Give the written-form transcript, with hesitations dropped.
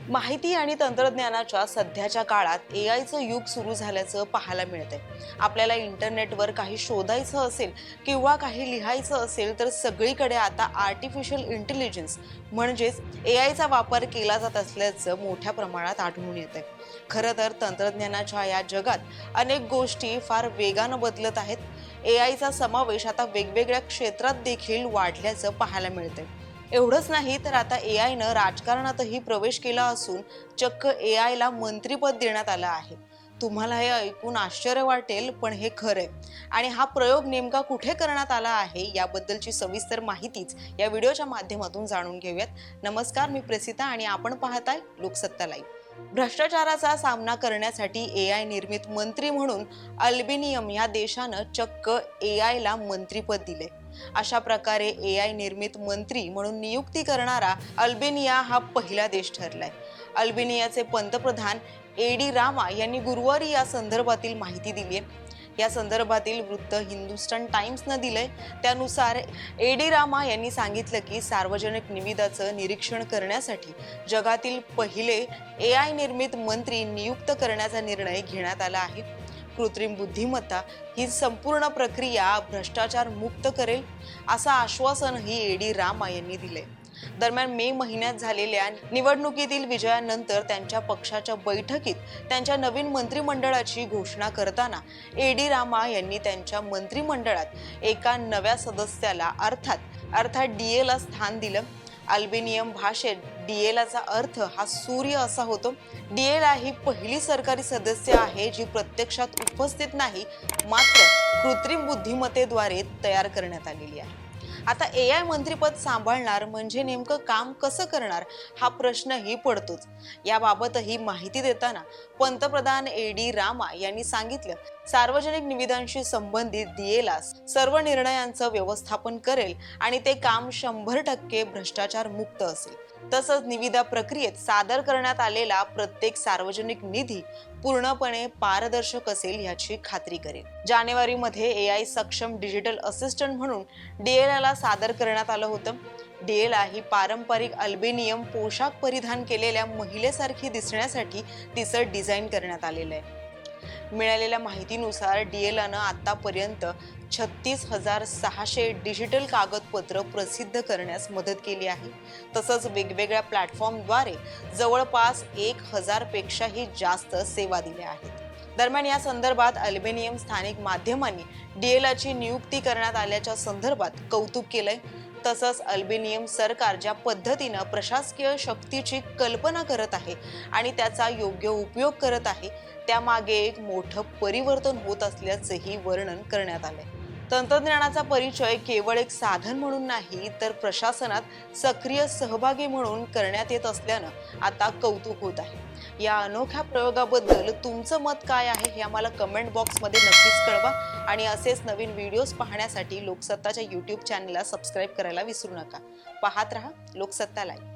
माहिती आणि तंत्रज्ञानाच्या सध्याच्या काळात एआयचं युग सुरू झाल्याचं पाहायला मिळतंय. आपल्याला इंटरनेटवर काही शोधायचं असेल किंवा काही लिहायचं असेल तर सगळीकडे आता आर्टिफिशियल इंटेलिजन्स म्हणजेच एआयचा वापर केला जात असल्याचं मोठ्या प्रमाणात आढळून येतंय. खरं तर तंत्रज्ञानाच्या या जगात अनेक गोष्टी फार वेगानं बदलत आहेत. एआयचा समावेश आता वेगवेगळ्या क्षेत्रात देखील वाढल्याचं पाहायला मिळतंय. एवढंच नाही तर आता एआयनं राजकारणातही प्रवेश केला असून चक्क एआयला मंत्रीपद देण्यात आलं आहे. तुम्हाला हे ऐकून आश्चर्य वाटेल, पण हे खरंय. आणि हा प्रयोग नेमका कुठे करण्यात आला आहे याबद्दलची सविस्तर माहितीच या व्हिडिओच्या माध्यमातून जाणून घेऊयात. नमस्कार, मी प्रसिता आणि आपण पाहताय लोकसत्ता लाईव्ह. भ्रष्टाचाराचा सामना करण्यासाठी एआय निर्मित मंत्री म्हणून अल्बेनियम या देशानं चक्क एआयला मंत्रीपद दिले. अशा प्रकारे एआय निर्मित मंत्री म्हणून नियुक्ती करणारा अल्बेनिया हा पहिला देश ठरलाय. अल्बेनियाचे पंतप्रधान एडी रामा यांनी गुरुवारी या संदर्भातील माहिती दिली आहे. या संदर्भातील वृत्त हिंदुस्तान टाइम्सनं दिलंय. त्यानुसार एडी रामा यांनी सांगितलं की सार्वजनिक निविदाचं निरीक्षण करण्यासाठी जगातील पहिले एआय निर्मित मंत्री नियुक्त करण्याचा निर्णय घेण्यात आला आहे. कृत्रिम बुद्धिमत्ता ही संपूर्ण प्रक्रिया भ्रष्टाचार मुक्त करेल असं आश्वासनही एडी रामा यांनी दिले. दरम्यान मे महिन्यात झालेल्या निवडणुकीतील विजयानंतर त्यांच्या पक्षाच्या बैठकीत त्यांच्या नवीन मंत्रिमंडळाची घोषणा करताना एडी रामा यांनी त्यांच्या मंत्रिमंडळात एका नव्या सदस्याला अर्थात डीएला स्थान दिलं. अल्बेनियन भाषेत डीएलाचा अर्थ हा सूर्य असा होतो. डीएला ही पहिली सरकारी सदस्य आहे जी प्रत्यक्षात उपस्थित नाही, मात्र कृत्रिम बुद्धिमत्तेद्वारे तयार करण्यात आलेली आहे. आता एआय मंत्रीपद सांभाळणार म्हणजे नेमकं काम कसं करणार हा प्रश्नही पडतोच. याबाबतही माहिती देताना पंतप्रधान एडी रामा यांनी सांगितलं, सार्वजनिक निविदांशी संबंधित डीएला सर्व निर्णयांचं व्यवस्थापन करेल आणि ते काम 100% भ्रष्टाचार मुक्त असेल. तसंच निविदा प्रक्रियेत सादर करण्यात आलेला प्रत्येक सार्वजनिक निधी पूर्णपणे पारदर्शक असेल याची खात्री करेल. जानेवारीमध्ये एआय सक्षम डिजिटल असिस्टंट म्हणून डीएलला सादर करण्यात आलं होतं. डीएला ही पारंपरिक अल्बेनियन पोशाख परिधान केलेल्या महिलेसारखी दिसण्यासाठी तिचं डिझाईन करण्यात आलेलं आहे. मिळालेल्या माहितीनुसार डीएलनं आतापर्यंत 36,600 डिजिटल कागदपत्र प्रसिद्ध करण्यास मदत केली आहे. तसंच वेगवेगळ्या प्लॅटफॉर्मद्वारे जवळपास 1,000 पेक्षाही जास्त सेवा दिल्या आहेत. दरम्यान या संदर्भात अल्बेनियन स्थानिक माध्यमांनी डीएलची नियुक्ती करण्यात आल्याच्या संदर्भात कौतुक केलंय. तसंच अल्बेनियन सरकार ज्या पद्धतीनं प्रशासकीय शक्तीची कल्पना करत आहे आणि त्याचा योग्य उपयोग करत आहे त्यामागे एक मोठं परिवर्तन होत असल्याचंही वर्णन करण्यात आलंय. तंत्रज्ञानाचा परिचय केवळ एक साधन म्हणून नाही तर प्रशासनात सक्रिय सहभागी म्हणून करण्यात येत असल्यानं आता कौतुक होत आहे. या अनोख्या प्रयोगाबद्दल तुमचं मत काय आहे हे आम्हाला कमेंट बॉक्समध्ये नक्कीच कळवा आणि असेच नवीन व्हिडिओज पाहण्यासाठी लोकसत्ताच्या YouTube चॅनलला सबस्क्राईब करायला विसरू नका. पाहत रहा लोकसत्ता लाईव्ह.